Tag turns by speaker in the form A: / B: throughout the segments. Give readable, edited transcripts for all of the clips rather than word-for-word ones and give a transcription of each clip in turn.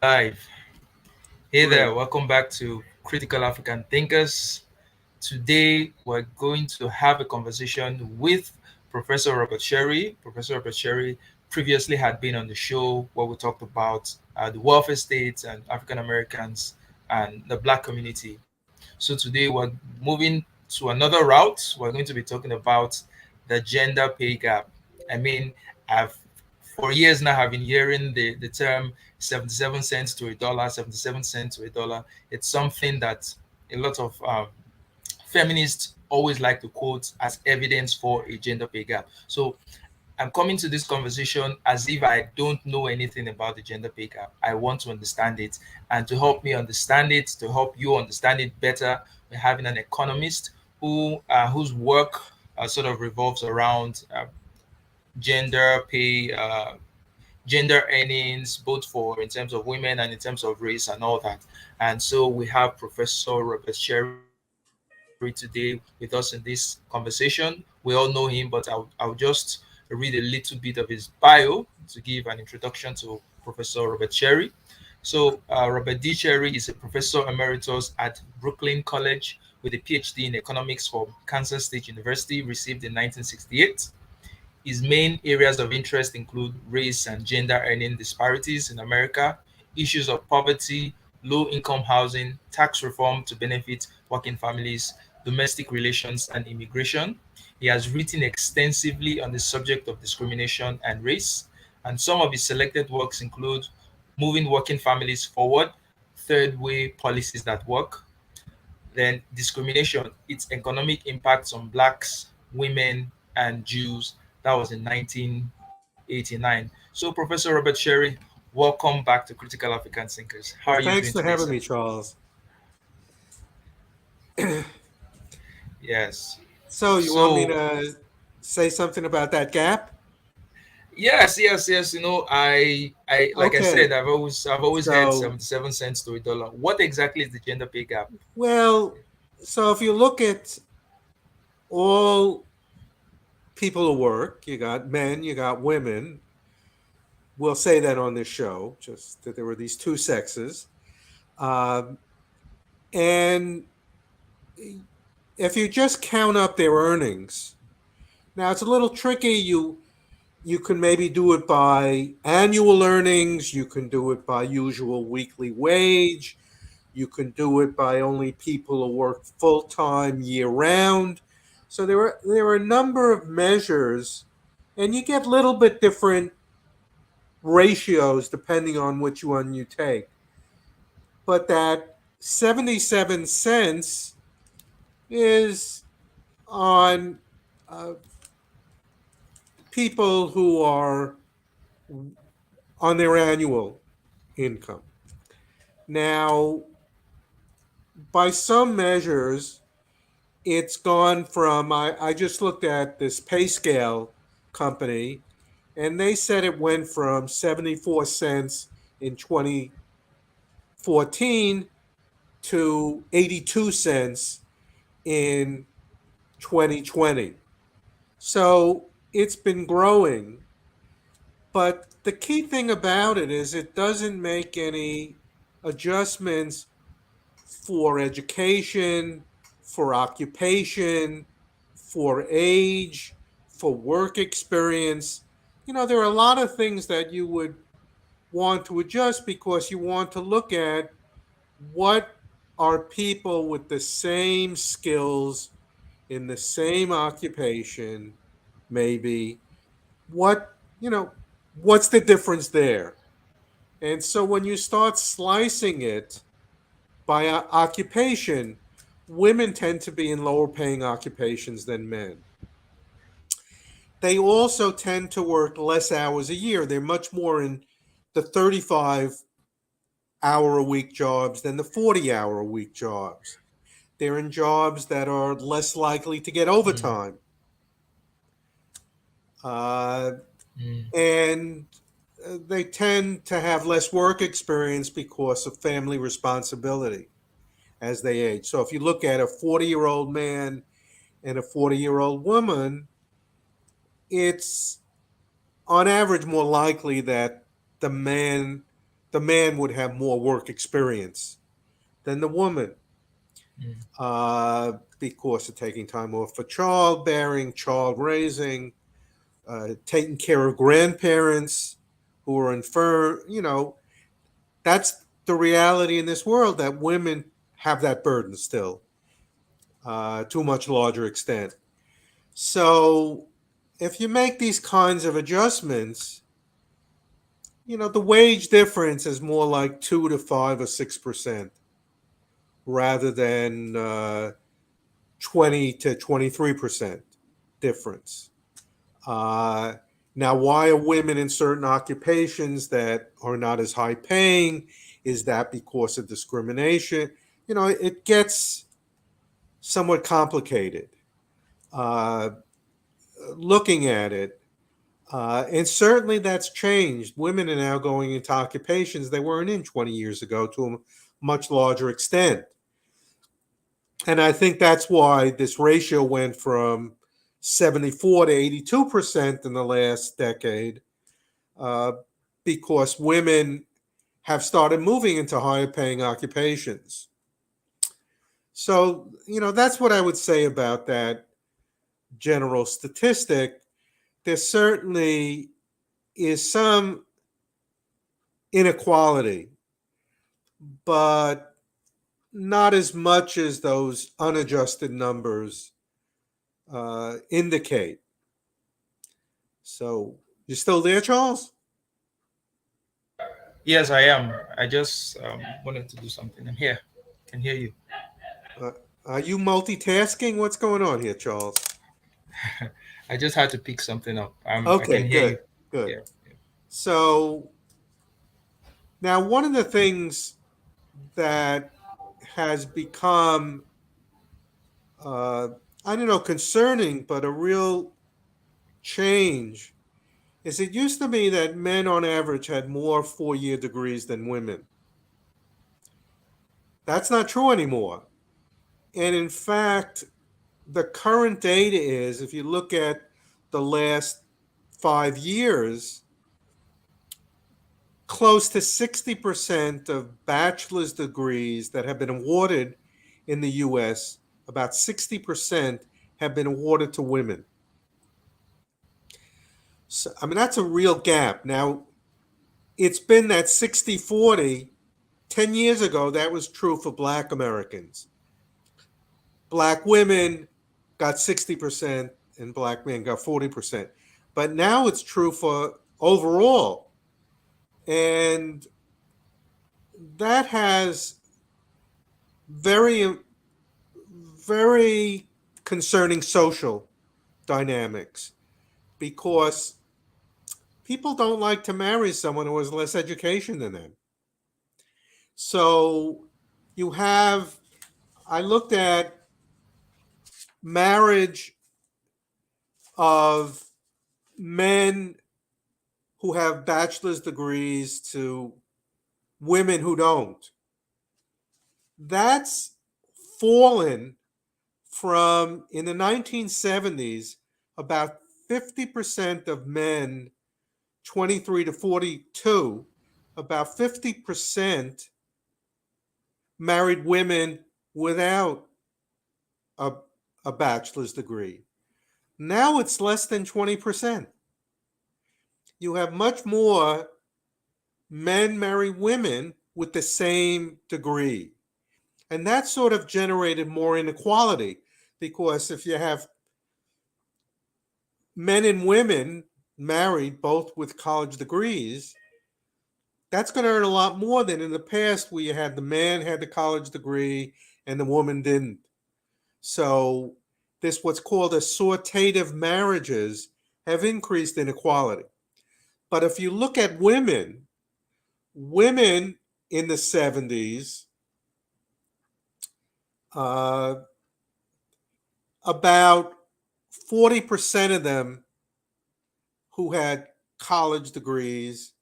A: Live. Hey
B: Great.
A: there, welcome back to Critical African Thinkers. Today we're going to have a conversation with Professor Robert Sherry. Professor Robert Sherry previously had been on the show where we talked about the welfare states and African Americans and the black community. So today we're moving to another route. We're going to be talking about the gender pay gap. I mean, I've for years now have been hearing the term 77 cents to a dollar, 77 cents to a dollar. It's something that a lot of feminists always like to quote as evidence for a gender pay gap. So I'm coming to this conversation as if I don't know anything about the gender pay gap. I want to understand it. And to help me understand it, to help you understand it better, we're having an economist whose work sort of revolves around gender pay, gender earnings, both for in terms of women and in terms of race and all that. And so we have Professor Robert Sherry today with us in this conversation. We all know him, but I'll just read a little bit of his bio to give an introduction to Professor Robert Sherry. So, Robert D. Cherry is a professor emeritus at Brooklyn College with a PhD in economics from Kansas State University, received in 1968. His main areas of interest include race and gender earning disparities in America, issues of poverty, low income housing, tax reform to benefit working families, domestic relations, and immigration. He has written extensively on the subject of discrimination and race, and some of his selected works include Moving Working Families Forward, Third Way Policies That Work, then discrimination, its economic impacts on blacks, women, and Jews. That was in 1989. So, Professor Robert Sherry, welcome back to Critical African Thinkers. How are you
B: Well,
A: doing
B: thanks
A: today,
B: for
A: sir?
B: having me, Charles.
A: Yes.
B: So, you want me
A: So,
B: to say something about that gap?
A: yes. Like I said,
B: Okay.
A: I've always heard
B: So,
A: 77 cents to a dollar. What exactly is the gender pay gap?
B: well, so if you look at all people who work, you got men, you got women. We'll say that on this show, just that there were these two sexes. Um, and if you just count up their earnings, now it's a little tricky. You can maybe do it by annual earnings. You can do it by usual weekly wage. You can do it by only people who work full time year round. So there are a number of measures, and you get little bit different ratios depending on which one you take. But that 77 cents is on uh, people who are on their annual income. Now, by some measures, it's gone from, I just looked at this pay scale company, and they said it went from 74 cents in 2014 to 82 cents in 2020. So it's been growing. But the key thing about it is it doesn't make any adjustments for education, for occupation, for age, for work experience. There are a lot of things that you would want to adjust because you want to look at what are people with the same skills in the same occupation, maybe, what, what's the difference there? And so when you start slicing it by occupation, women tend to be in lower paying occupations than men. They also tend to work less hours a year. They're much more in the 35-hour a week jobs than the 40-hour a week jobs. They're in jobs that are less likely to get
A: Mm,
B: overtime. Uh,
A: mm,
B: and they tend to have less work experience because of family responsibility as they age. So if you look at a 40-year-old man and a 40-year-old woman, it's on average more likely that the man the man would have more work experience than the woman,
A: Mm.
B: because of taking time off for childbearing, child raising, taking care of grandparents who are infirm. That's the reality in this world, that women have that burden still, to a much larger extent. So if you make these kinds of adjustments, the wage difference is more like 2 to 5 or 6% rather than 20 to 23% difference. Uh, Now, why are women in certain occupations that are not as high paying? Is that because of discrimination? It gets somewhat complicated, uh, looking at it. And certainly that's changed. Women are now going into occupations they weren't in 20 years ago to a much larger extent. And I think that's why this ratio went from 74 to 82% in the last decade, uh, because women have started moving into higher paying occupations. So, that's what I would say about that general statistic. There certainly is some inequality, but not as much as those unadjusted numbers indicate. So, you still there, Charles?
A: Yes, I am. I just wanted to do something. I'm here. Can hear you.
B: Uh, are you multitasking? What's going on here, Charles?
A: I just had to pick something up. I
B: Okay,
A: can hear you.
B: good, good.
A: Yeah.
B: So now, one of the things that has become, uh, I don't know, concerning, but a real change is it used to be that men on average had more 4-year degrees than women. That's not true anymore. And in fact, the current data is, if you look at the last 5 years, close to 60% of bachelor's degrees that have been awarded in the US, about 60% have been awarded to women. So, I mean, that's a real gap. Now, it's been that 60-40. 10 years ago, that was true for Black Americans. Black women got 60% and Black men got 40%. But now it's true for overall. And that has very, very concerning social dynamics, because people don't like to marry someone who has less education than them. So you have, I looked at marriage of men who have bachelor's degrees to women who don't. That's fallen from, in the 1970s, about 50% of men 23 to 42, about 50% married women without a, a bachelor's degree. Now it's less than 20%. You have much more men marry women with the same degree. And that sort of generated more inequality, because if you have men and women married both with college degrees, that's going to earn a lot more than in the past, where you had the man had the college degree and the woman didn't. So this what's called assortative marriages have increased inequality. But if you look at women in the 70s, uh, about 40% of them who had college degrees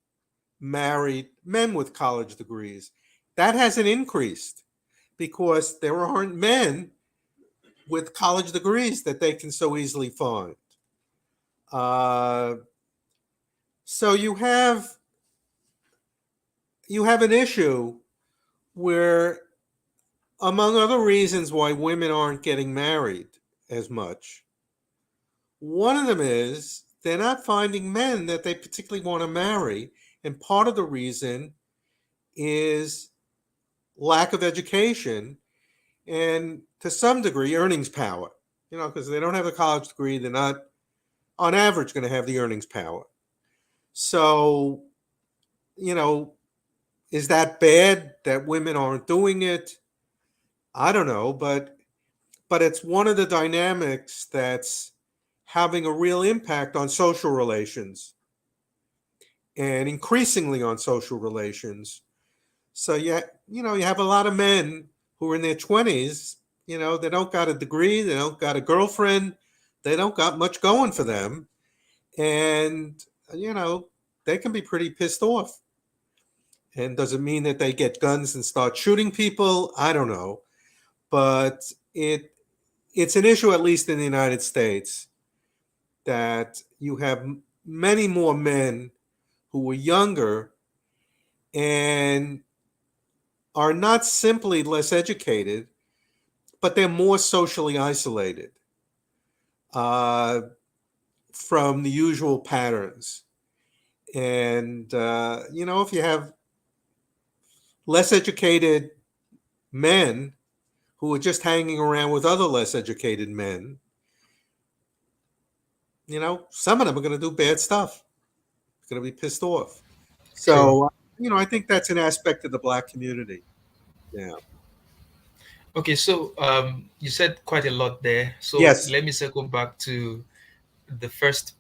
B: married men with college degrees. That hasn't increased because there aren't men with college degrees that they can so easily find. Uh, so you have, you have an issue where, among other reasons why women aren't getting married as much, one of them is they're not finding men that they particularly want to marry. And part of the reason is lack of education and, to some degree, earnings power. Because they don't have a college degree, they're not, on average, going to have the earnings power. So, you know, is that bad that women aren't doing it? I don't know, but it's one of the dynamics that's having a real impact on social relations and increasingly on social relations. So you have a lot of men who are in their 20s, they don't got a degree, they don't got a girlfriend, they don't got much going for them, and you know, they can be pretty pissed off. And does it mean that they get guns and start shooting people? I don't know, but it's an issue, at least in the United States, that you have many more men who are younger and are not simply less educated, but they're more socially isolated uh, from the usual patterns. And, if you have less educated men who are just hanging around with other less educated men, some of them are going to do bad stuff. They're going to be pissed off.
A: True.
B: So, I think that's an aspect of the black community. Yeah.
A: Okay, so you said quite a lot there. So
B: Yes.
A: let me circle back to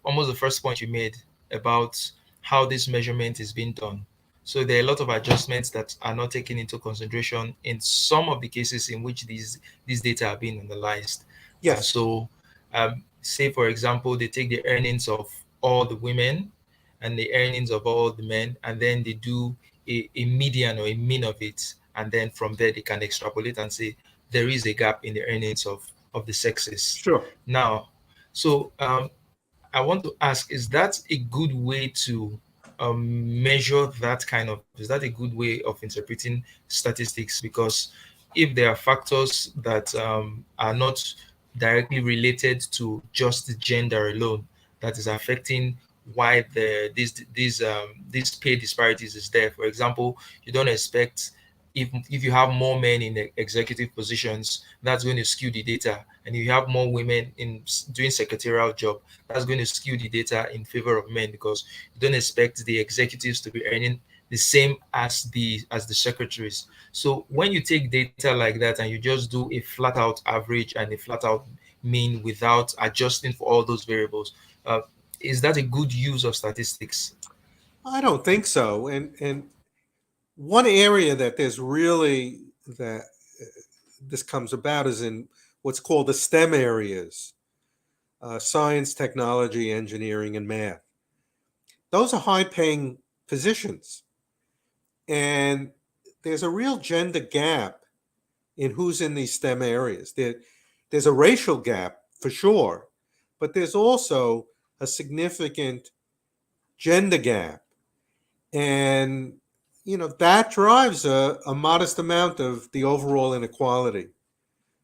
A: almost the first point you made about how this measurement is being done. So there are a lot of adjustments that are not taken into consideration in some of the cases in which these data are being analyzed.
B: Yes.
A: So, say for example, they take the earnings of all the women and the earnings of all the men, and then they do a median or a mean of it, and then from there they can extrapolate and say there is a gap in the earnings of the sexes.
B: Sure.
A: Now, so I want to ask, is that a good way to measure that is that a good way of interpreting statistics? Because if there are factors that are not directly related to just the gender alone that is affecting why these pay disparities is there. For example, you don't expect, if you have more men in the executive positions, that's going to skew the data, and if you have more women in doing secretarial job, that's going to skew the data in favor of men, because you don't expect the executives to be earning the same as the secretaries. So when you take data like that and you just do a flat out average and a flat out mean without adjusting for all those variables, uh, is that a good use of statistics?
B: I don't think so. And one area that there's really that this comes about is in what's called the STEM areas: science, technology, engineering, and math. Those are high paying positions. And there's a real gender gap in who's in these STEM areas. There's a racial gap for sure, but there's also a significant gender gap. And, that drives a modest amount of the overall inequality,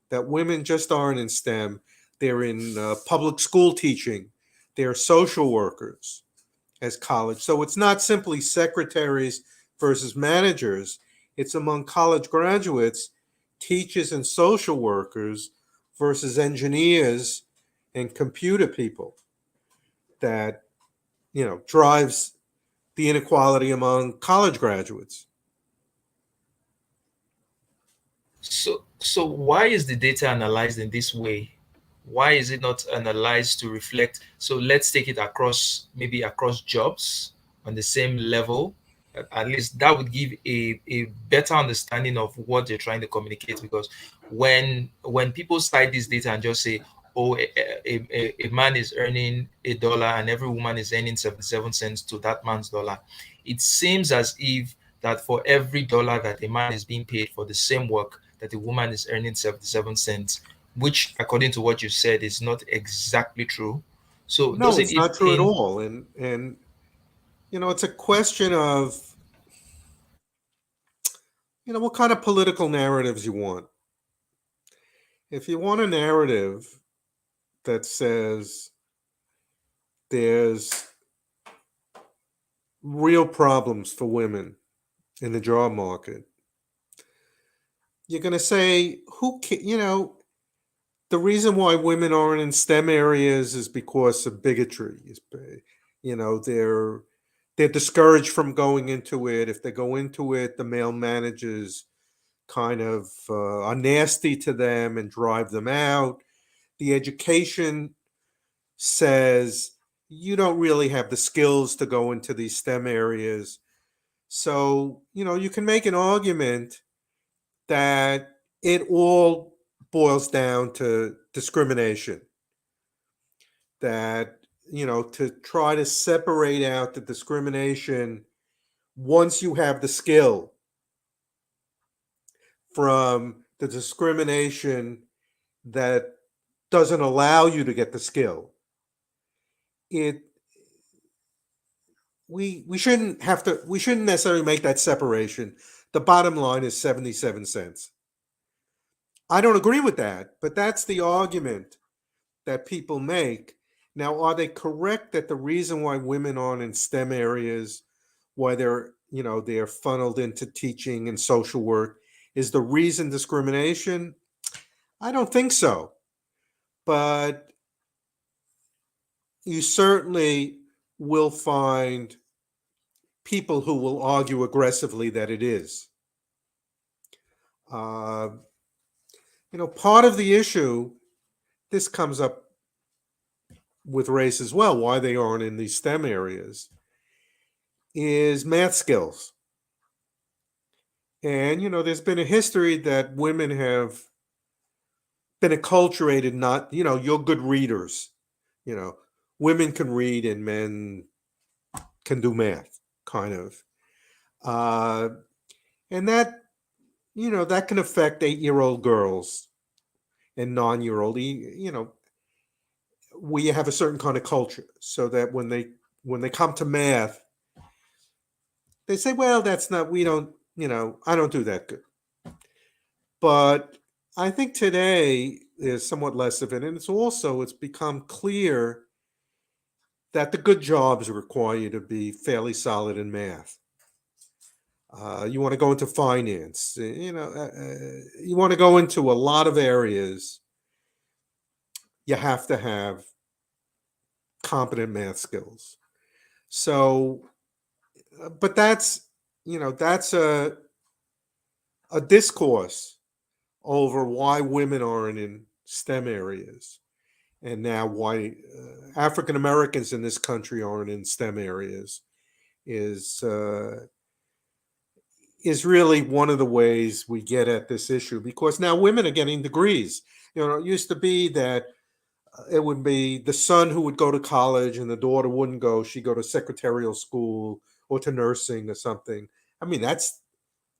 B: that women just aren't in STEM. They're in public school teaching, they're social workers as college. So it's not simply secretaries versus managers, it's among college graduates, teachers, and social workers versus engineers and computer people that, drives the inequality among college graduates.
A: So why is the data analyzed in this way? Why is it not analyzed to reflect? So let's take it across, maybe across jobs on the same level. At least that would give a better understanding of what they're trying to communicate. Because when people cite this data and just say, oh, a man is earning $1 and every woman is earning 77 cents to that man's dollar, it seems as if that for every dollar that a man is being paid for the same work, that a woman is earning 77 cents, which, according to what you said, is not exactly true. So
B: No,
A: doesn't
B: it's
A: it
B: not true at
A: paint?
B: all. And it's a question of What kind of political narratives you want. If you want a narrative that says there's real problems for women in the job market, you're going to say, the reason why women aren't in STEM areas is because of bigotry. They're discouraged from going into it. If they go into it, the male managers kind of are nasty to them and drive them out. The education says you don't really have the skills to go into these STEM areas. So, you can make an argument that it all boils down to discrimination. That, to try to separate out the discrimination once you have the skill from the discrimination that doesn't allow you to get the skill. It we shouldn't necessarily make that separation. The bottom line is 77 cents. I don't agree with that, but that's the argument that people make. Now, are they correct that the reason why women aren't in STEM areas, why they're funneled into teaching and social work, is the reason discrimination? I don't think so. But you certainly will find people who will argue aggressively that it is. Uh, Part of the issue, this comes up with race as well, why they aren't in these STEM areas, is math skills. And, there's been a history that women have been acculturated, not, you're good readers. You know, Women can read and men can do math, kind of. Uh, and that can affect 8-year-old girls and 9-year-old. We have a certain kind of culture so that when they come to math, they say, well, that's not, we don't, I don't do that good. But I think today there's somewhat less of it. And it's become clear that the good jobs require you to be fairly solid in math. You want to go into finance, you want to go into a lot of areas, you have to have competent math skills. So, but that's a discourse over why women aren't in STEM areas, and now why African Americans in this country aren't in STEM areas is uh, is really one of the ways we get at this issue, because now women are getting degrees. It used to be that it would be the son who would go to college and the daughter wouldn't go. She'd go to secretarial school or to nursing or something. I mean, that's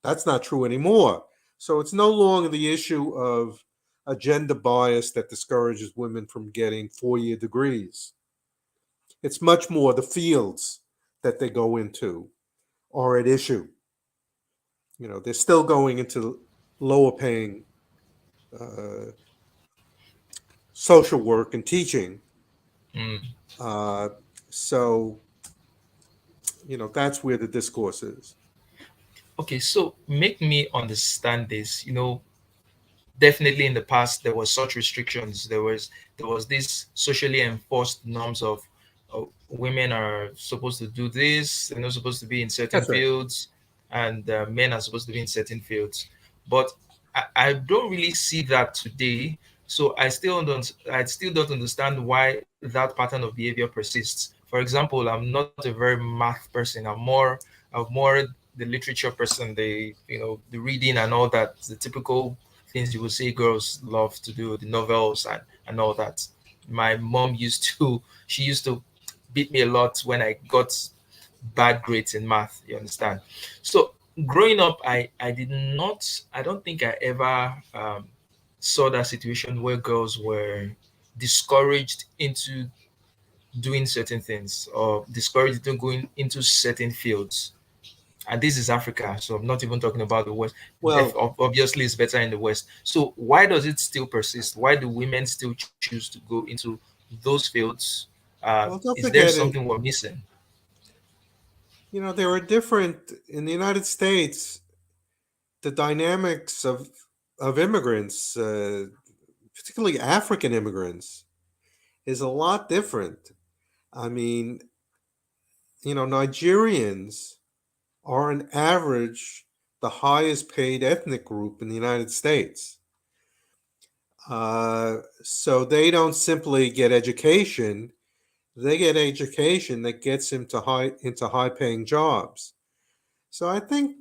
B: not true anymore. So it's no longer the issue of a gender bias that discourages women from getting 4-year degrees. It's much more the fields that they go into are at issue. They're still going into lower paying uh, social work and teaching.
A: Mm.
B: Uh, so, that's where the discourse is.
A: Okay, so make me understand this. Definitely in the past there was such restrictions. There was this socially enforced norms of women are supposed to do this, they're not supposed to be in certain
B: That's right.
A: fields, and men are supposed to be in certain fields. But I don't really see that today. So I still don't understand why that pattern of behavior persists. For example, I'm not a very math person. I'm more the literature person, the reading and all that, the typical things you would say girls love to do, the novels and all that. My mom she used to beat me a lot when I got bad grades in math, you understand? So growing up, I don't think I ever saw that situation where girls were discouraged into doing certain things or discouraged into going into certain fields. And this is Africa, so I'm not even talking about the West.
B: Well,
A: Obviously, it's better in the West. So why does it still persist? Why do women still choose to go into those fields?
B: well, don't
A: Is there
B: forget,
A: something we're missing?
B: there are different in the United States. The dynamics of immigrants, particularly African immigrants, is a lot different. I mean, Nigerians are on average the highest paid ethnic group in the United States. So they don't simply get education; they get education that gets them to into high paying jobs. So I think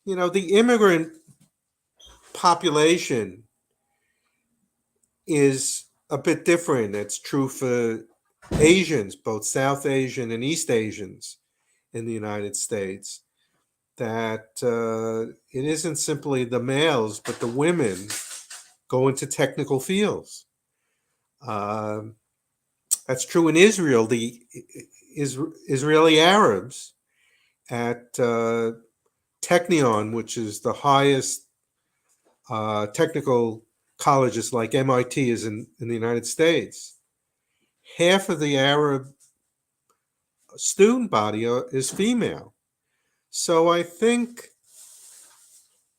B: the immigrant population is a bit different. It's true for Asians, both South Asian and East Asians in the United States, that it isn't simply the males, but the women go into technical fields. Um, that's true in Israel. The Israeli Arabs at Technion, which is the highest technical colleges like MIT is in the United States, half of the Arab student body is female. So I think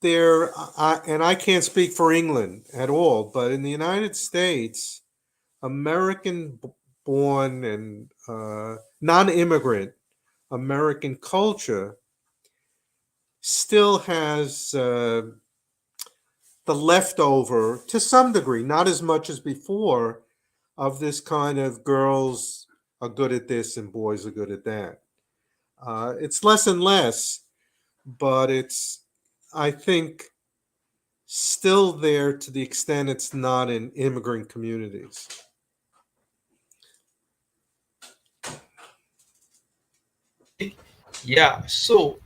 B: and I can't speak for England at all, but in the United States, American born and non immigrant American culture still has the leftover to some degree, not as much as before, of this kind of girls are good at this and boys are good at that. It's less and less, but it's, I think, still there to the extent it's not in immigrant communities.
A: Okay, yeah. So,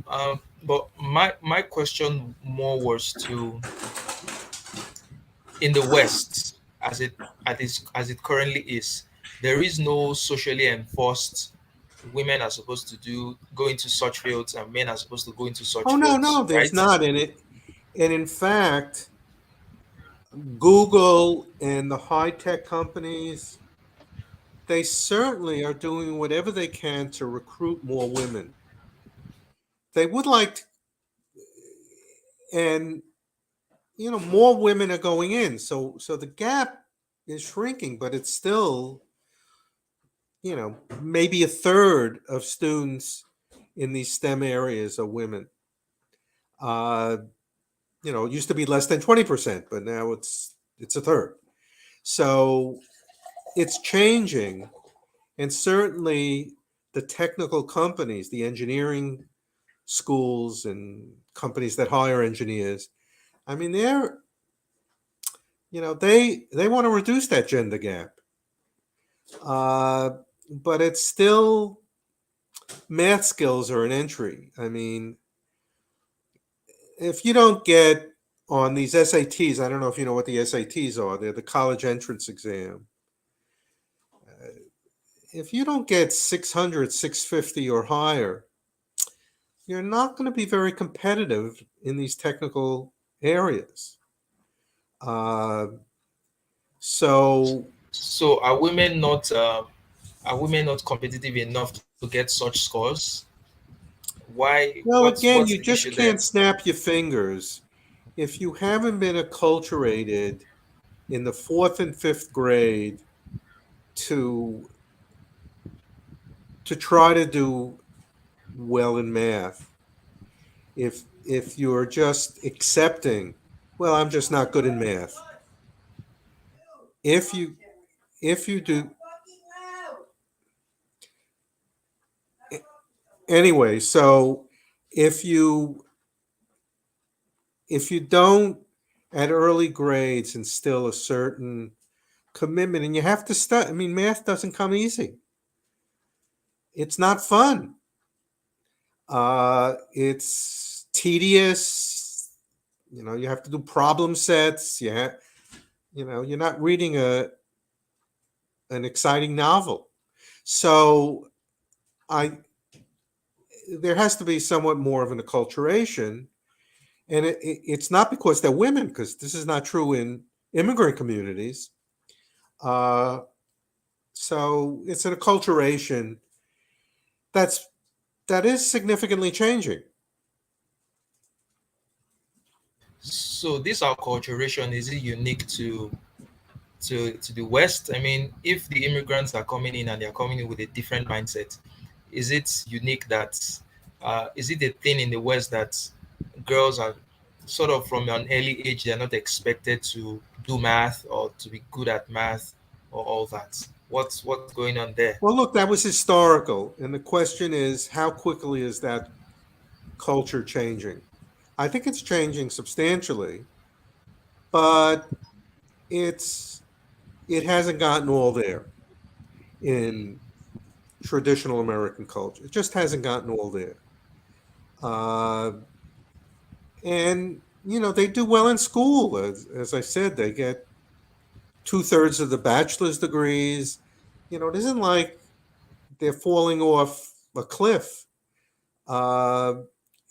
A: but my question more was to in the West, as it currently is, there is no socially enforced women are supposed to do go into such fields and men are supposed to go into such
B: Oh, no, no,
A: fields,
B: there's
A: right?
B: not in it. And in fact, Google and the high tech companies, they certainly are doing whatever they can to recruit more women. They would like to, and more women are going in. So the gap is shrinking, but it's still, maybe a third of students in these STEM areas are women. Uh, it used to be less than 20%, but now it's a third. So it's changing, and certainly the technical companies, the engineering schools and companies that hire engineers, I mean, they want to reduce that gender gap. Uh, but it's still math skills are an entry. I mean, if you don't get on these SATs, I don't know if you know what the SATs are. They're the college entrance exam. If you don't get 600, 650 or higher, you're not going to be very competitive in these technical areas. Uh, so,
A: So are women not competitive enough to get such scores? Why?
B: well,
A: What's
B: again,
A: the
B: you
A: issue
B: just
A: there?
B: can't snap your fingers. If you haven't been acculturated in the fourth and fifth grade to try to do well in math, if you're just accepting, well, I'm just not good in math. If you if you do anyway, so if you if you don't at early grades instill a certain commitment, and you have to study. I mean, math doesn't come easy. It's not fun. It's tedious. You have to do problem sets. You're not reading a an exciting novel. So I there has to be somewhat more of an acculturation, and it's not because they're women, because this is not true in immigrant communities. Uh, so it's an acculturation that's that is significantly changing.
A: So this acculturation, is it unique to the West? I mean, if the immigrants are coming in and they're coming in with a different mindset, is it unique that is it a thing in the West that girls are sort of from an early age they're not expected to do math or to be good at math or all that? What's going on there?
B: Well, look, that was historical, and the question is, how quickly is that culture changing? I think it's changing substantially, but it's it hasn't gotten all there in traditional American culture. It just hasn't gotten all there. Uh, and they do well in school. As I said, they get 2/3 of the bachelor's degrees. It isn't like they're falling off a cliff. Uh,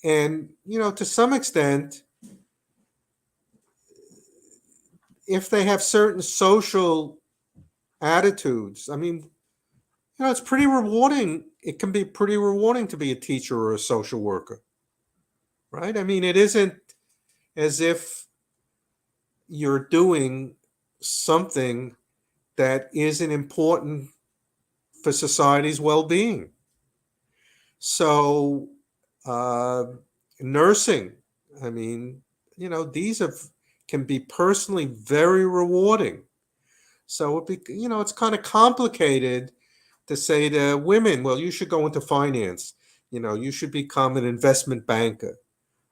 B: and to some extent, if they have certain social attitudes, I mean, it's pretty rewarding. It can be pretty rewarding to be a teacher or a social worker, right? I mean, it isn't as if you're doing something that isn't important for society's well-being. So, uh, nursing, I mean, these can be personally very rewarding. So it's kind of complicated to say to women, well, you should go into finance. You should become an investment banker,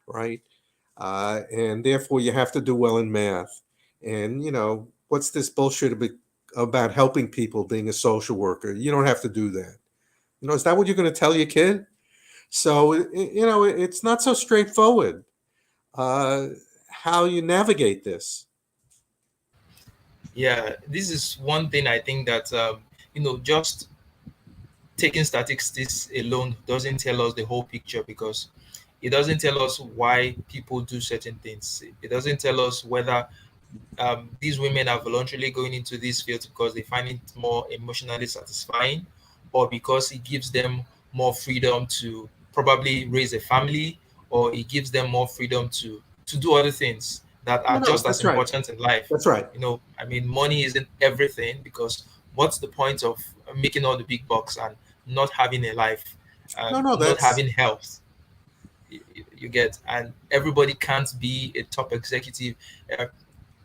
B: right? And therefore you have to do well in math. And what's this bullshit about helping people, being a social worker? You don't have to do that. Is that what you're going to tell your kid? So it's not so straightforward uh, how you navigate this.
A: Yeah, this is one thing I think that just taking statistics alone doesn't tell us the whole picture, because it doesn't tell us why people do certain things. It doesn't tell us whether these women are voluntarily going into this field because they find it more emotionally satisfying, or because it gives them more freedom to probably raise a family, or it gives them more freedom to do other things that
B: No,
A: are
B: no,
A: just as
B: that's right.
A: important in life.
B: That's right.
A: I mean, money isn't everything, because what's the point of making all the big bucks and not having a life,
B: No, no,
A: not
B: that's
A: having health? You get, and everybody can't be a top executive. uh,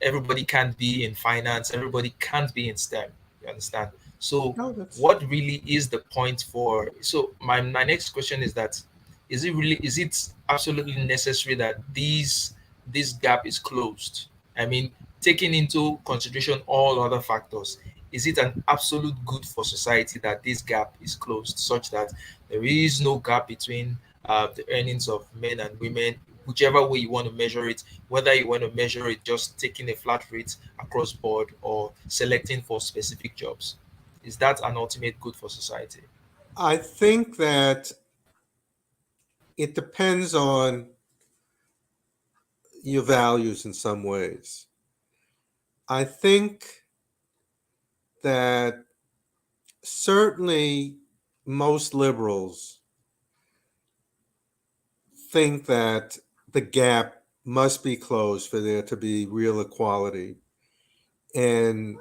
A: Everybody can't be in finance, everybody can't be in STEM. You understand? So
B: no, that's
A: what really is the point for, so my next question is that, is it absolutely necessary that this gap is closed? I mean, taking into consideration all other factors, is it an absolute good for society that this gap is closed, such that there is no gap between the earnings of men and women, whichever way you want to measure it, whether you want to measure it just taking a flat rate across board or selecting for specific jobs? Is that an ultimate good for society?
B: I think that it depends on your values in some ways. I think that certainly most liberals think that the gap must be closed for there to be real equality. And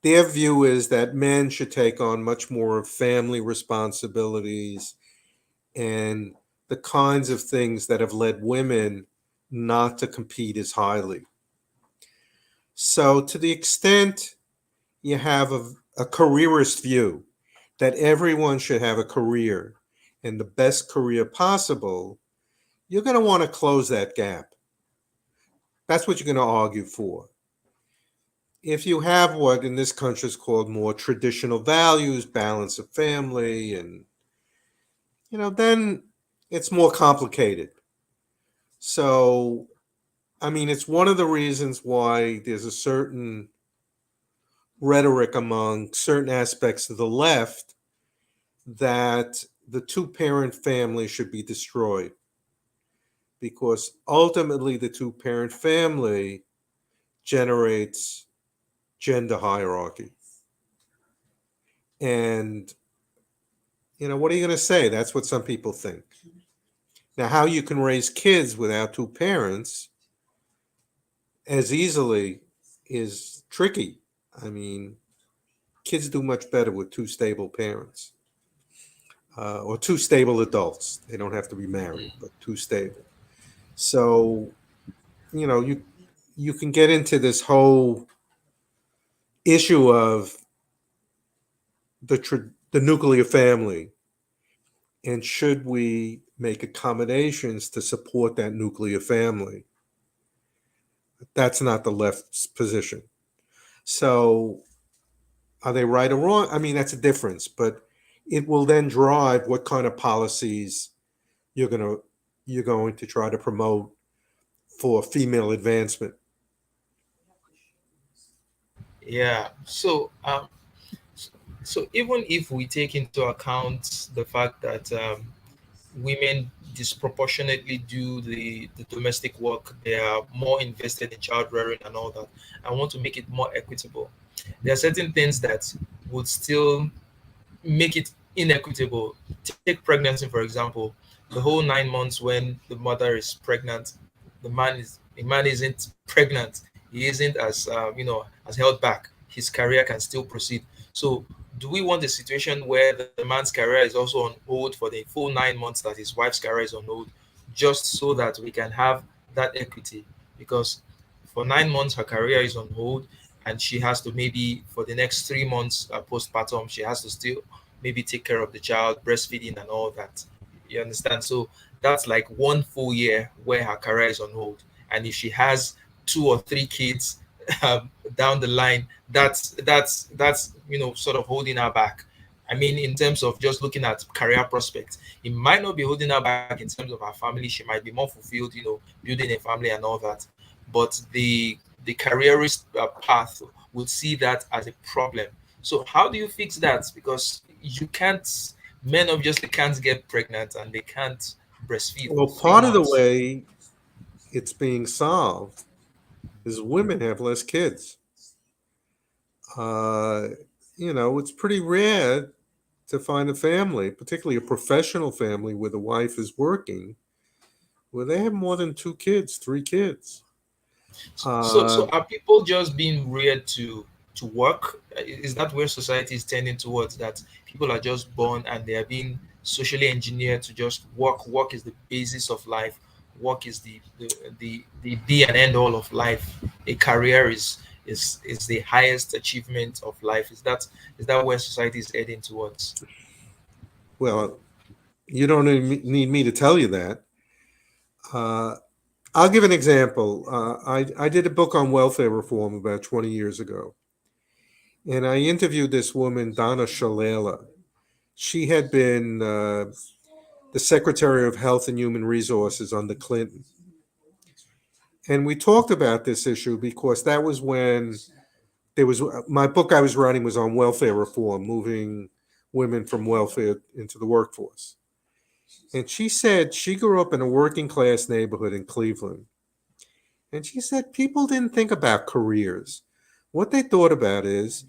B: their view is that men should take on much more of family responsibilities and the kinds of things that have led women not to compete as highly. So, to the extent you have a careerist view that everyone should have a career and the best career possible, you're going to want to close that gap. That's what you're going to argue for. If you have what in this country is called more traditional values, balance of family, and then it's more complicated. So, I mean, it's one of the reasons why there's a certain rhetoric among certain aspects of the left that the two parent family should be destroyed because ultimately the two parent family generates gender hierarchy. And, what are you going to say? That's what some people think. Now, how you can raise kids without two parents as easily is tricky. I mean, kids do much better with two stable parents or two stable adults. They don't have to be married, but two stable. So, you know, you you can get into this whole issue of the nuclear family and should we make accommodations to support that nuclear family. That's not the left's position. So are they right or wrong? I mean, that's a difference, but it will then drive what kind of policies you're going to you're going to try to promote for female advancement.
A: Yeah. So even if we take into account the fact that women disproportionately do the domestic work, they are more invested in child rearing and all that. I want to make it more equitable. There are certain things that would still make it inequitable. Take pregnancy, for example. The whole 9 months when the mother is pregnant, the man isn't pregnant. He isn't as as held back. His career can still proceed. So, do we want a situation where the man's career is also on hold for the full 9 months that his wife's career is on hold, just so that we can have that equity? Because for 9 months her career is on hold, and she has to maybe for the next 3 months postpartum she has to still maybe take care of the child, breastfeeding and all that. You understand? So that's like 1 full year where her career is on hold. And if she has 2 or 3 kids down the line, that's sort of holding her back. I mean, in terms of just looking at career prospects, it might not be holding her back in terms of her family. She might be more fulfilled, building a family and all that. But the careerist path will see that as a problem. So how do you fix that? Because you can't, men obviously can't get pregnant and they can't breastfeed
B: Well,
A: for three
B: part of the
A: months.
B: way it's being solved is women have less kids. Uh, it's pretty rare to find a family, particularly a professional family where the wife is working, where they have more than two kids, three kids.
A: So
B: Uh,
A: are people just being reared to work? Is that where society is tending towards, that people are just born and they are being socially engineered to just work? Work is the basis of life. Work is the be and end all of life. A career is the highest achievement of life. Is that where society is heading towards?
B: well, you don't need me to tell you that. Uh, I'll give an example. I did a book on welfare reform about 20 years ago, and I interviewed this woman, Donna Shalala. She had been the Secretary of Health and Human Resources under Clinton. And we talked about this issue because that was when there was my book I was writing was on welfare reform, moving women from welfare into the workforce. And she said she grew up in a working class neighborhood in Cleveland. And she said people didn't think about careers. What they thought about is,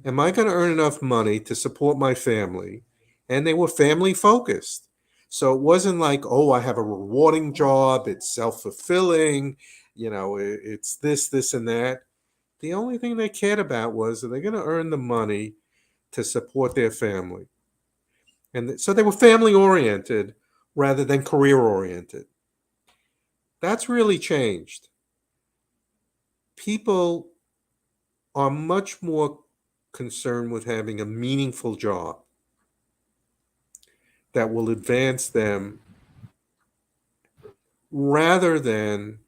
B: am I going to earn enough money to support my family? And they were family focused. So it wasn't like, oh, I have a rewarding job, it's self fulfilling, it's this, and that. The only thing they cared about was, are they going to earn the money to support their family? And so they were family oriented rather than career oriented. That's really changed. People are much more concerned with having a meaningful job that will advance them rather than,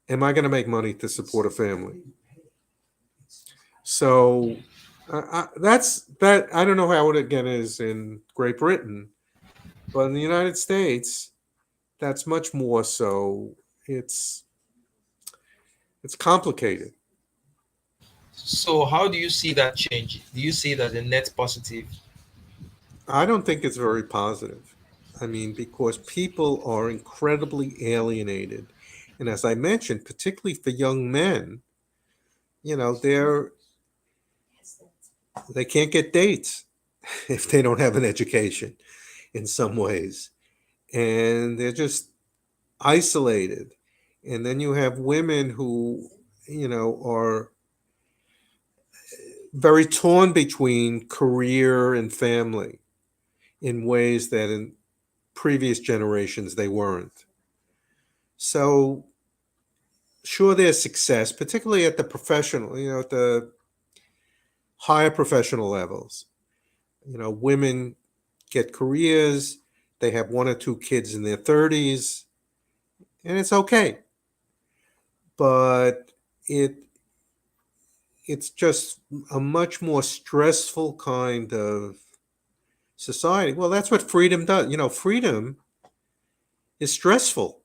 B: am I going to make money to support a family? So that's that. I don't know how it again is in Great Britain, but in the United States, that's much more so. It's it's complicated.
A: So how do you see that change? Do you see it as a net positive?
B: I don't think it's very positive. I mean, because people are incredibly alienated. And as I mentioned, particularly for young men, you know, they can't get dates if they don't have an education in some ways. And they're just isolated. And then you have women who, are very torn between career and family in ways that in previous generations they weren't. So, sure, there's success, particularly at the professional, at the higher professional levels. Women get careers, they have one or two kids in their 30s, and it's okay. But it it's just a much more stressful kind of society. Well, that's what freedom does. Freedom is stressful.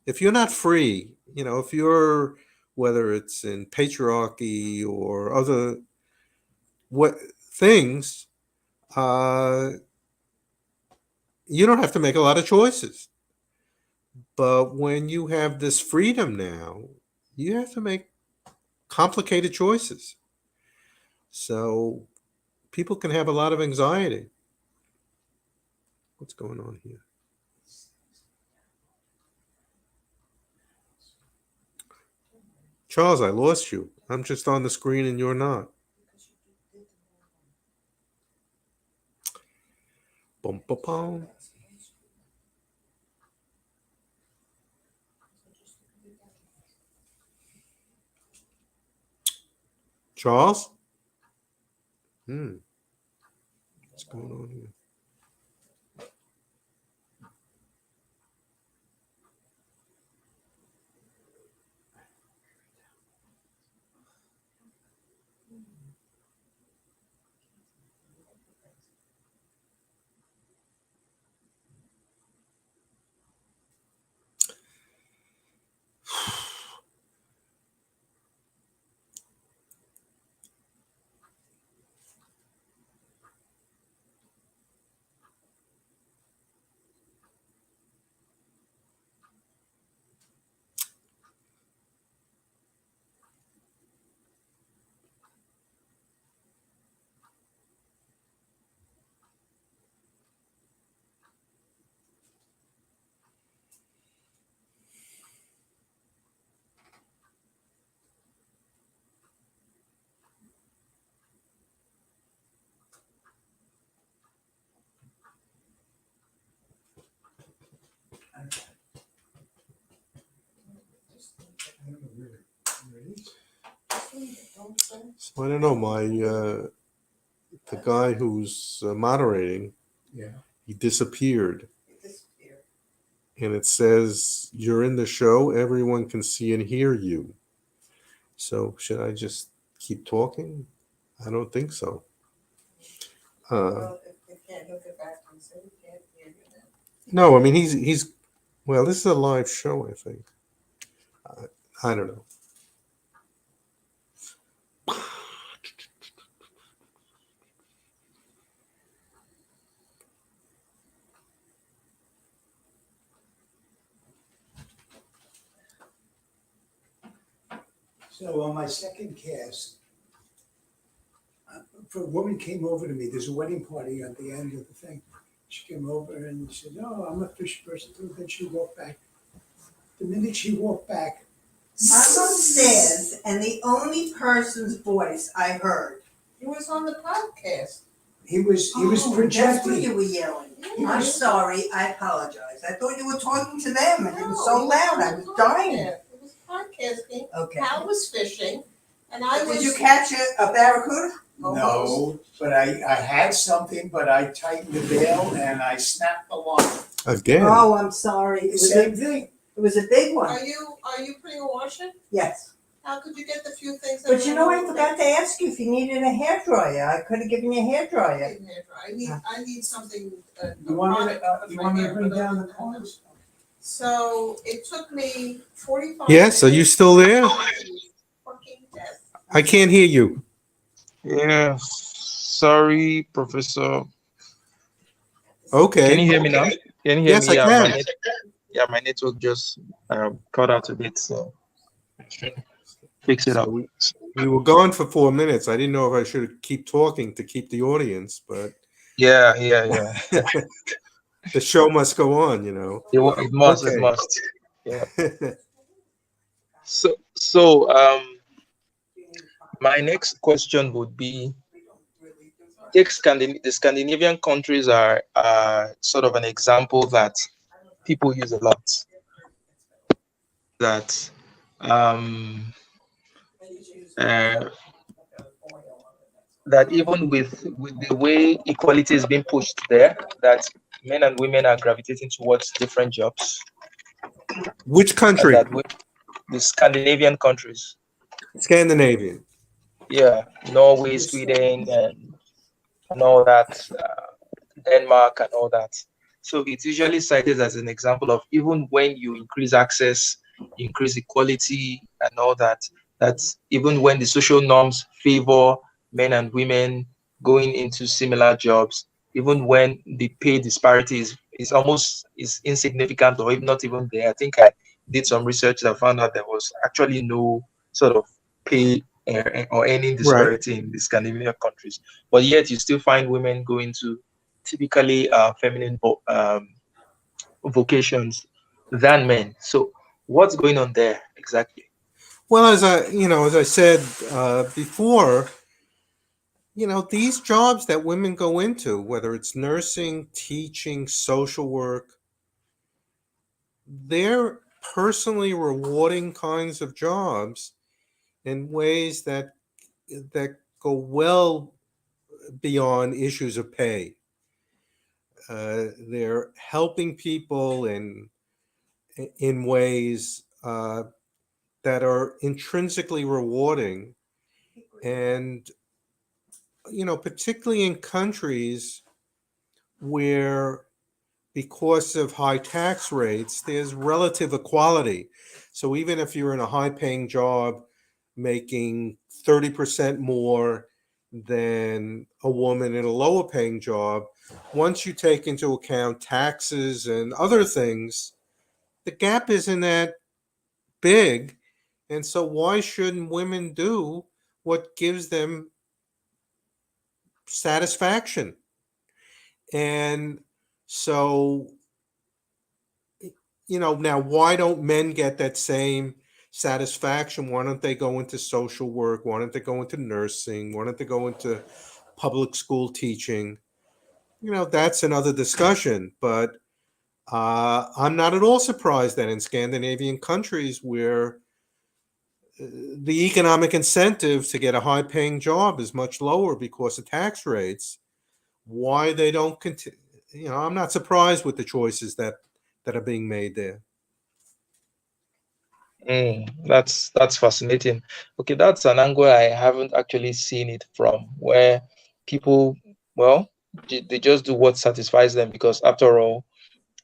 B: If you're not free, if you're, whether it's in patriarchy or other what things, uh, you don't have to make a lot of choices. But when you have this freedom now, you have to make complicated choices. So people can have a lot of anxiety. What's going on here? Charles, I lost you. I'm just on the screen and you're not. Bum, bum, bum. Charles? What's going on here? So I don't know. The guy who's moderating, he disappeared. And it says, "You're in the show. Everyone can see and hear you." So should I just keep talking? I don't think so. Uh, no, I mean he's well. This is a live show, I think. I don't know.
C: So on my second cast, a woman came over to me. There's a wedding party at the end of the thing. She came over and said, "Oh, I'm a fish person too." Then she walked back. The minute she walked back,
D: I'm upstairs, and the only person's voice I heard.
E: It was on the podcast.
C: he was
D: That's what
C: projecting.
D: you were yelling.
E: Yeah.
D: I'm sorry. I apologize. I thought you were talking to them, and it was so loud. I was dying.
E: It was podcasting.
D: Okay.
E: Hal was fishing, and I was.
D: Did you catch a barracuda?
C: No, but I had something, but I tightened the bail and I snapped the line.
B: Again.
D: Oh, I'm sorry. It
C: Same thing.
D: was a big one.
E: Are you putting a wash in?
D: Yes.
E: How could you get the few things? That
D: But you know, I forgot to ask you if you needed a hairdryer. I could have given you a hairdryer.
E: I need something.
C: You want me to bring
E: for
C: down the corners?
E: So it took me 45.
B: Yes, are you still there?
E: Fucking death.
B: I can't hear you.
A: Yeah, sorry, Professor. Can
B: Okay.
A: you hear me now? Can you hear
B: Yes,
A: me?
B: I can.
A: Yeah, my network just cut out a bit, so I should fix it
B: So
A: up.
B: we were gone for 4 minutes. I didn't know if I should keep talking to keep the audience, but
A: Yeah, yeah, yeah.
B: the show must go on.
A: It must, it
B: Okay.
A: must. Yeah. So, my next question would be: the Scandinavian countries are sort of an example that people use a lot. That um, uh, that even with the way equality is being pushed there, that men and women are gravitating towards different jobs,
B: Which
A: and
B: country?
A: that the Scandinavian countries,
B: Scandinavian.
A: yeah, Norway, Sweden, and all that, Denmark, and all that. So it's usually cited as an example of even when you increase access, increase equality, and all that, that's even when the social norms favor men and women going into similar jobs, even when the pay disparity is almost is insignificant or if not even there. I think I did some research that found out there was actually no sort of pay or earning
B: Right.
A: disparity in the Scandinavian countries, but yet you still find women going to typically feminine vocations than men. So what's going on there exactly?
B: Well, as I said before, these jobs that women go into, whether it's nursing, teaching, social work, they're personally rewarding kinds of jobs in ways that go well beyond issues of pay. They're helping people in ways that are intrinsically rewarding, and particularly in countries where, because of high tax rates, there's relative equality. So even if you're in a high paying job making 30% more than a woman in a lower paying job, once you take into account taxes and other things, the gap isn't that big. And so why shouldn't women do what gives them satisfaction? And so, now why don't men get that same satisfaction? Why don't they go into social work? Why don't they go into nursing? Why don't they go into public school teaching? That's another discussion. But I'm not at all surprised that in Scandinavian countries where the economic incentive to get a high paying job is much lower because of tax rates, why they don't continue. I'm not surprised with the choices that are being made there.
A: That's fascinating. Okay, that's an angle I haven't actually seen it from, where people, well, they just do what satisfies them because after all,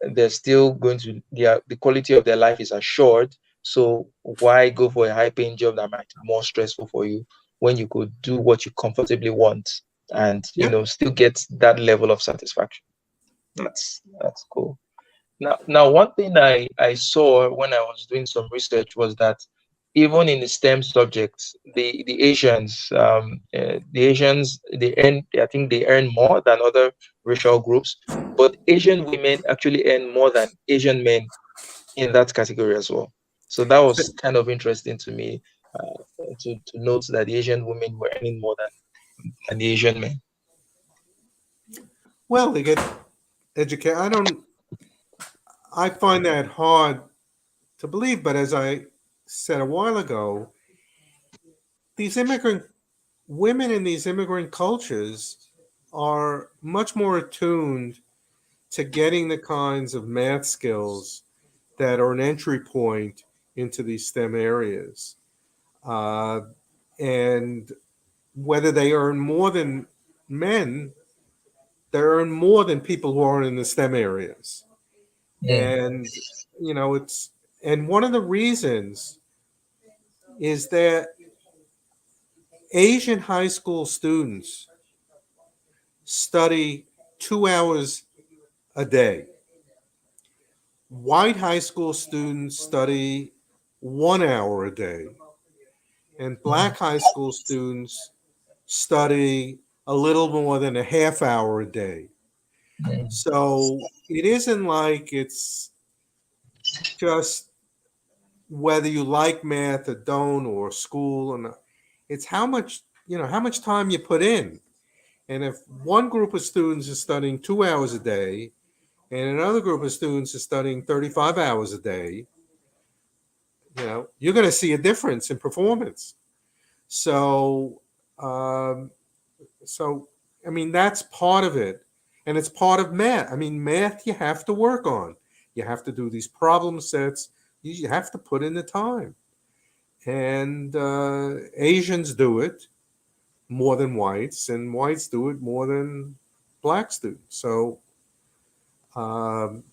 A: they're still going to the quality of their life is assured. So why go for a high paying job that might be more stressful for you when you could do what you comfortably want and
B: Yeah.
A: still get that level of satisfaction? That's cool. Now, one thing I saw when I was doing some research was that even in the STEM subjects, the Asians, I think they earn more than other racial groups, but Asian women actually earn more than Asian men in that category as well. So that was kind of interesting to me, to note that the Asian women were earning more than the Asian men.
B: Well, they get educated. I find that hard to believe, but as I said a while ago, these immigrant women in these immigrant cultures are much more attuned to getting the kinds of math skills that are an entry point into these STEM areas. Uh, and whether they earn more than men, they earn more than people who aren't in the STEM areas.
A: Mm,
B: And, it's, and one of the reasons is that Asian high school students study 2 hours a day. White high school students study 1 hour a day, and
A: Mm,
B: black high school students study a little more than a half hour a day.
A: mm,
B: So it isn't like it's just whether you like math or don't, or school or not. It's how much time you put in. And if one group of students is studying 2 hours a day and another group of students is studying 35 hours a day, you're going to see a difference in performance. So, um, so I mean, that's part of it, and it's part of math. I mean, math you have to work on. You have to do these problem sets. You have to put in the time, and Asians do it more than whites, and whites do it more than blacks do. Um,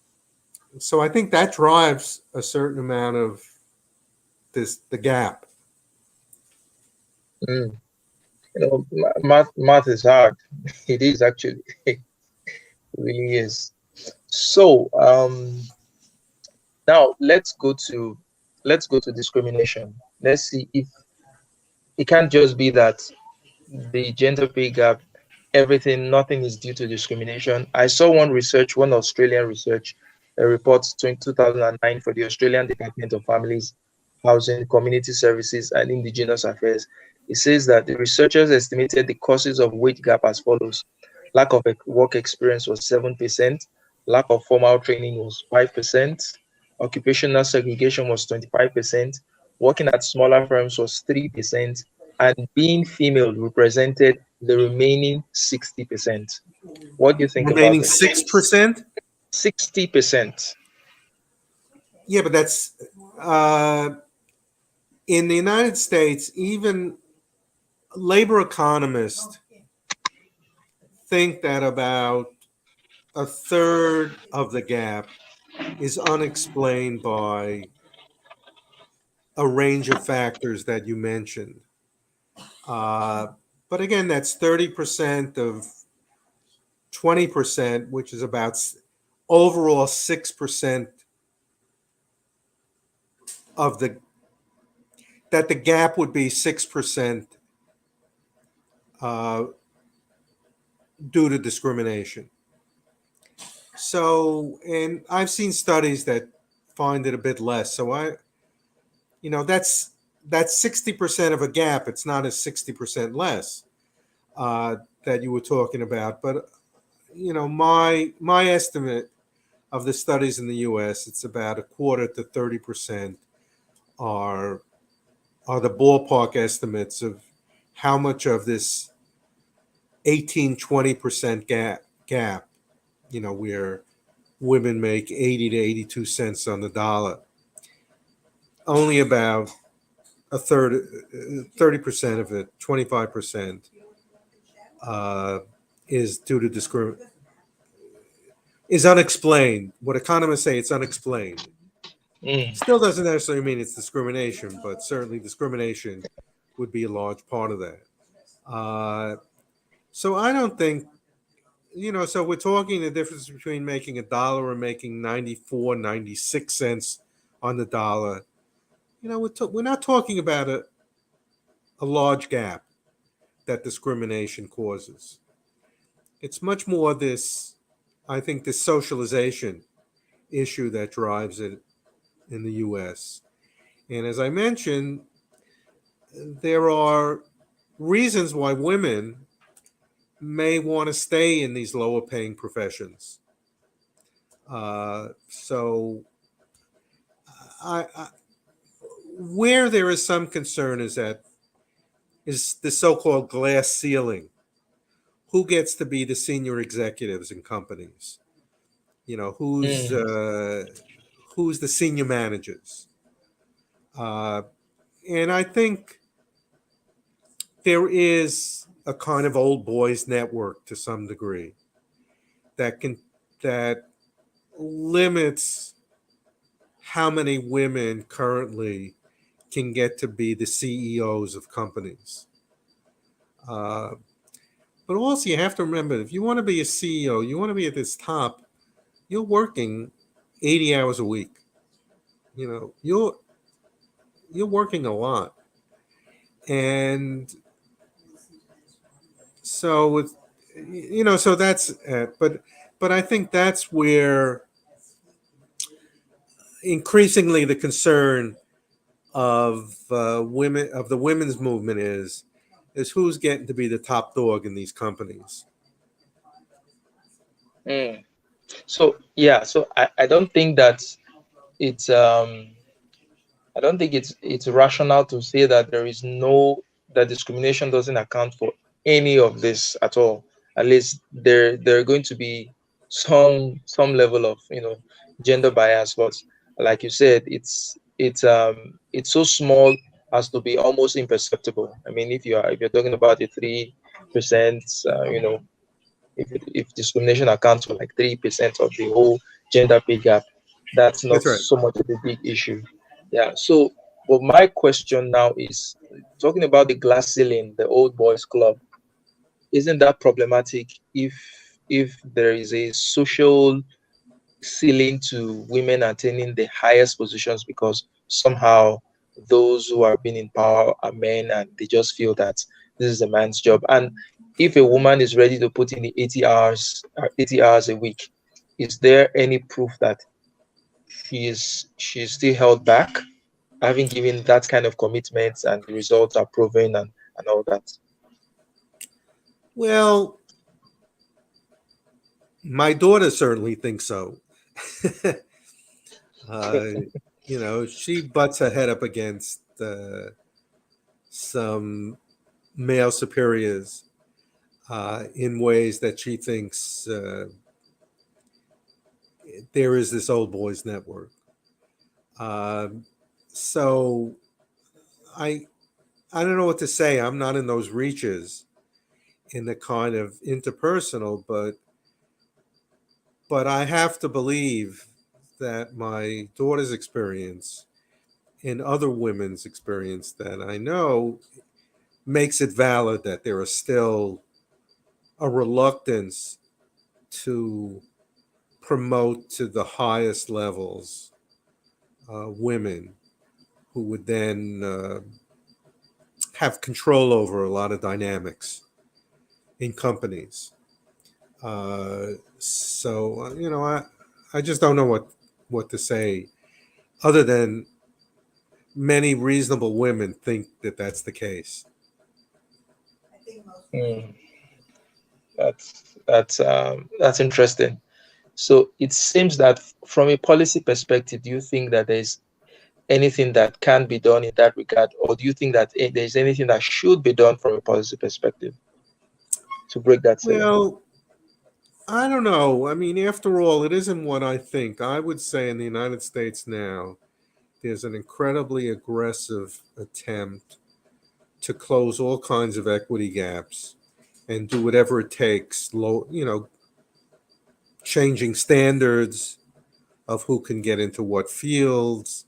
B: so I think that drives a certain amount of the gap.
A: mm. Math is hard. It is actually. It really is. So, now let's go to discrimination. Let's see if it can't just be that the gender pay gap, nothing is due to discrimination. I saw one Australian research, a report 2009 for the Australian Department of Families, Housing, Community Services, and Indigenous Affairs. It says that the researchers estimated the causes of wage gap as follows: lack of work experience was 7%, lack of formal training was 5%, occupational segregation was 25%, working at smaller firms was 3%, and being female represented the remaining 60%. What do you think about
B: Remaining
A: it?
B: 6%.
A: 60%.
B: Yeah, but that's uh, in the United States. Even labor economists think that about a third of the gap is unexplained by a range of factors that you mentioned. Uh, but again, that's 30% of 20%, which is about overall 6% of the gap would be 6% uh, due to discrimination. So, and I've seen studies that find it a bit less. So that's 60% of a gap. It's not a 60% less that you were talking about. But my estimate of the studies in the U.S., it's about a quarter to 30% are are the ballpark estimates of how much of this 18-20% gap, where women make 80 to 82 cents on the dollar. Only about a third, 30% of it, 25%, uh, is due to is unexplained. What economists say, it's unexplained.
A: Mm,
B: Still doesn't necessarily mean it's discrimination, but certainly discrimination would be a large part of that. Uh, so I don't think, so we're talking the difference between making a dollar and making 94, 96 cents on the dollar. We're not talking about a large gap that discrimination causes. It's much more this, I think, this socialization issue that drives it in the US. And as I mentioned, there are reasons why women may want to stay in these lower paying professions. So, I where there is some concern is the so-called glass ceiling. Who gets to be the senior executives in companies? You know,
A: mm,
B: who's the senior managers? Uh, and I think there is a kind of old boys network to some degree that can that limits how many women currently can get to be the CEOs of companies. Uh, but also, you have to remember, if you want to be a CEO, you want to be at this top. you're working 80 hours a week. You know, you're working a lot. And so with so that's but I think that's where increasingly the concern of women of the women's movement is who's getting to be the top dog in these companies.
A: Mm. So yeah, so I don't think that it's I don't think it's rational to say that there is no that discrimination doesn't account for any of this at all. At least there are going to be some level of gender bias, but like you said, it's so small as to be almost imperceptible. I mean, if you're talking about a 3%, if discrimination accounts for like 3% of the whole gender pay gap, that's not
B: That's right.
A: so much of a big issue. Yeah. So, but my question now is talking about the glass ceiling, the old boys club. Isn't that problematic if there is a social ceiling to women attaining the highest positions because somehow those who are being in power are men and they just feel that this is a man's job. And if a woman is ready to put in the 80 hours a week, is there any proof that she's still held back, having given that kind of commitments and the results are proven and all that?
B: Well, my daughter certainly thinks so. uh, she butts her head up against some male superiors in ways that she thinks there is this old boys network. Um, so I I don't know what to say. I'm not in those reaches in the kind of interpersonal, but I have to believe that my daughter's experience and other women's experience that I know makes it valid that there is still a reluctance to promote to the highest levels women who would then have control over a lot of dynamics in companies. I just don't know what to say other than many reasonable women think that that's the case.
D: I think most women.
A: Mm, that's interesting. So it seems that from a policy perspective, do you think that there's anything that can be done in that regard, or do you think that there's anything that should be done from a policy perspective to break that ceiling?
B: Well, I don't know. I mean, after all, it isn't what I think. I would say in the United States now, there's an incredibly aggressive attempt to close all kinds of equity gaps and do whatever it takes, changing standards of who can get into what fields,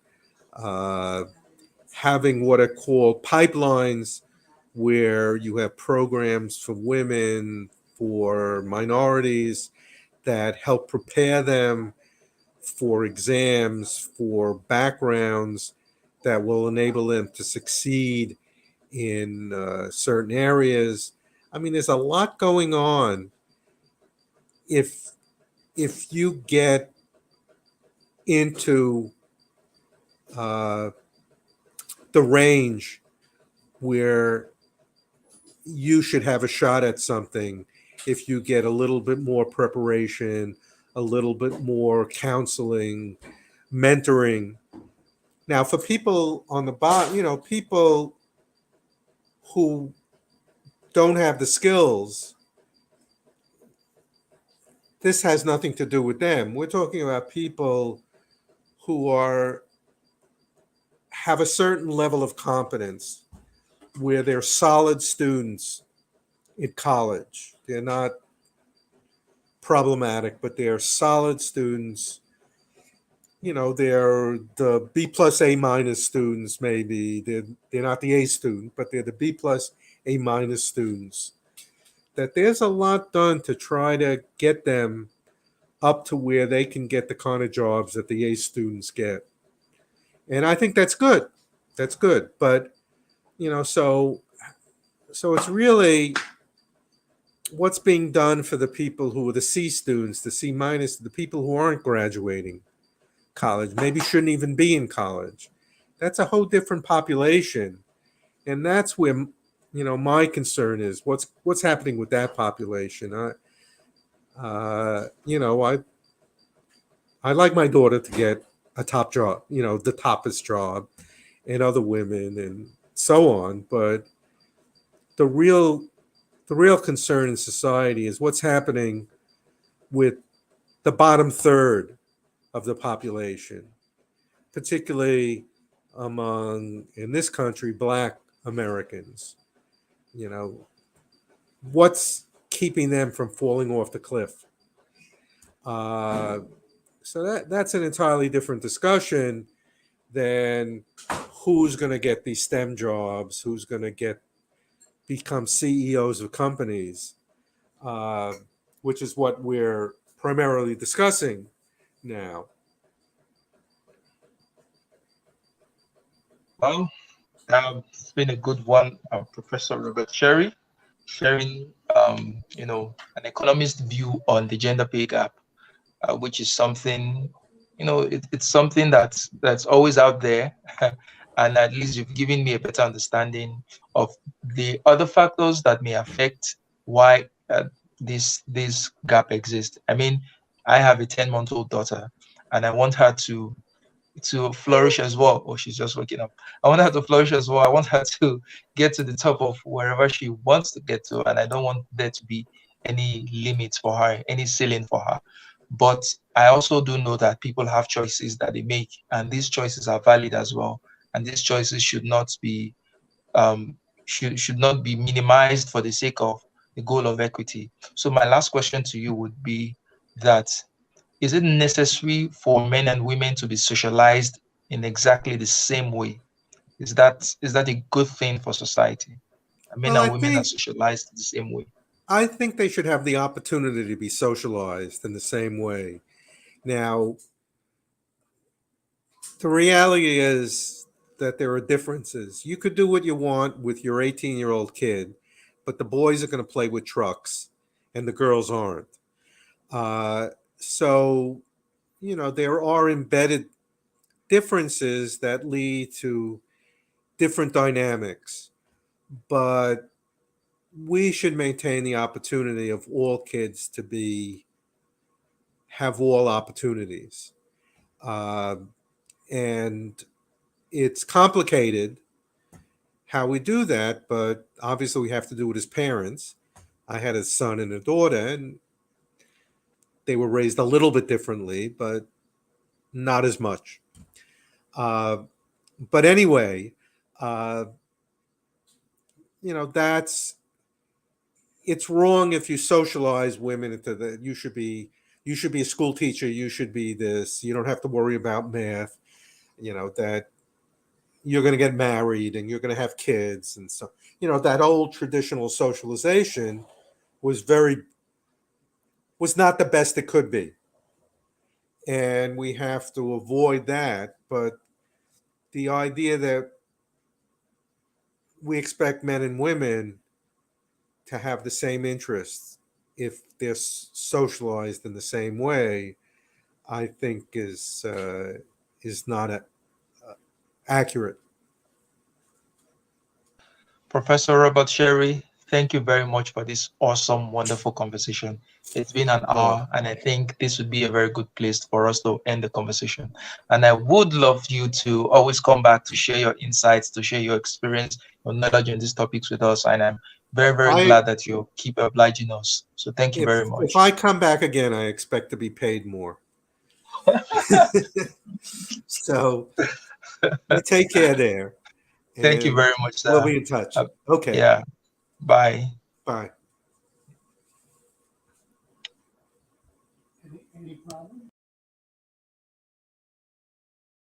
B: uh, having what are called pipelines where you have programs for women, for minorities that help prepare them for exams, for backgrounds that will enable them to succeed in certain areas. I mean, there's a lot going on. If you get into uh, the range where you should have a shot at something, if you get a little bit more preparation, a little bit more counseling, mentoring. Now, for people on the bottom, people who don't have the skills, this has nothing to do with them. We're talking about people who are have a certain level of competence where they're solid students in college. They're not problematic, but they're solid students. They're the B plus A minus students, maybe. They're not the A student, but they're the B plus A minus students. That there's a lot done to try to get them up to where they can get the kind of jobs that the A students get. And I think that's good. That's good. But, so it's really what's being done for the people who are the C students, the C minus, the people who aren't graduating college, maybe shouldn't even be in college. That's a whole different population. And that's where, my concern is what's happening with that population. I like my daughter to get a top job, the toppest job, and other women and so on. But the real concern in society is what's happening with the bottom third of the population, particularly among, in this country, Black Americans. What's keeping them from falling off the cliff? So that's an entirely different discussion than who's going to get these STEM jobs, who's going to become CEOs of companies, uh, which is what we're primarily discussing now.
A: Well, it's been a good one, Professor Robert Sherry, sharing, an economist view on the gender pay gap, which is something, it's something that's always out there, and at least you've given me a better understanding of the other factors that may affect why this gap exists. I mean, I have a 10-month-old daughter, and I want her to flourish as well. Oh, she's just waking up. I want her to flourish as well. I want her to get to the top of wherever she wants to get to, and I don't want there to be any limits for her, any ceiling for her. But I also do know that people have choices that they make, and these choices are valid as well. And these choices um, should not be minimized for the sake of the goal of equity. So my last question to you would be that, is it necessary for men and women to be socialized in exactly the same way? Is that a good thing for society? Men
B: Well,
A: and women are socialized the same way.
B: I think they should have the opportunity to be socialized in the same way. Now, the reality is that there are differences. You could do what you want with your 18-year-old kid, but the boys are going to play with trucks and the girls aren't. So, there are embedded differences that lead to different dynamics, but we should maintain the opportunity of all kids to have all opportunities. Uh, and it's complicated how we do that, but obviously we have to do it as parents. I had a son and a daughter, and they were raised a little bit differently, but not as much. Uh, but anyway, uh, that's it's wrong if you socialize women into that you should be a school teacher, you should be this, you don't have to worry about math, that you're going to get married and you're going to have kids, and so that old traditional socialization was was not the best it could be, and we have to avoid that. But the idea that we expect men and women to have the same interests if they're socialized in the same way, I think is not accurate.
A: Professor Robert Sherry, thank you very much for this awesome, wonderful conversation. It's been an
B: Oh,
A: hour, and I think this would be a very good place for us to end the conversation. And I would love you to always come back to share your insights, to share your experience, your knowledge on these topics with us. And I'm very, very
B: I
A: glad that you keep obliging us. So thank you very
B: if
A: much.
B: I come back again, I expect to be paid more. So you take care there,
A: Thank you
B: and
A: very much,
B: we'll
A: sir.
B: be in touch.
A: Uh,
B: Okay,
A: yeah, bye.
B: bye.
C: Any problem?